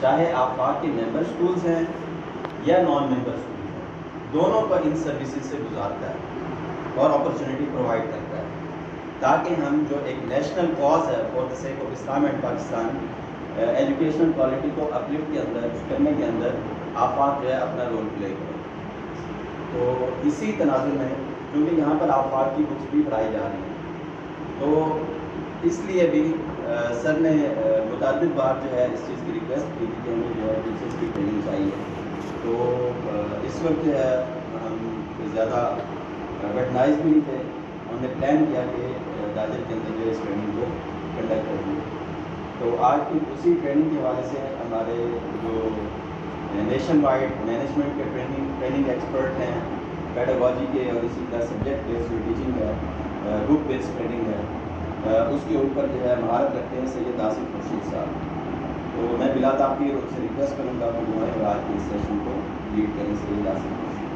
چاہے آفاق کے ممبر سکولز ہیں یا نان ممبر سکولز ہیں، دونوں کو ان سروسز سے گزارتا ہے اور اپرچونٹی پرووائڈ کرتا ہے، تاکہ ہم جو ایک نیشنل کاز ہے for the sake of Islam and Pakistan, educational quality کو اپلفٹ کے اندر کرنے کے اندر آفاق جو ہے اپنا رول پلے کرے۔ تو اسی تناظر میں کیونکہ یہاں پر آفاق کی بکس بھی پڑھائی جا رہی ہیں، تو اس لیے بھی سر نے متعدد بار جو ہے اس چیز کی ریکویسٹ کی تھی کہ ہمیں جو ہے ٹیچرس کی ٹریننگ چاہیے۔ تو اس وقت جو ہے ہم زیادہ ویٹنائز بھی نہیں تھے، ہم نے پلان کیا کہ داجر کے اندر جو ہے اس ٹریننگ کو کنڈکٹ کریں گے۔ تو آج کی اسی ٹریننگ کے حوالے سے ہمارے جو نیشن وائڈ مینجمنٹ کے ٹریننگ ایکسپرٹ ہیں، پیڈاگوجی کے اور اسی طرح سبجیکٹ بیسڈ جو ٹیچنگ ہے، گروپ بیسڈ ٹریننگ ہے، اس کے اوپر جو ہے مہارت رکھتے ہیں سید آصف خورشید صاحب۔ تو میں بلا تاخیر ان سے ریکویسٹ کروں گا کہ وہ آج کے اس سیشن کو لیڈ کریں سید آصف خورشید۔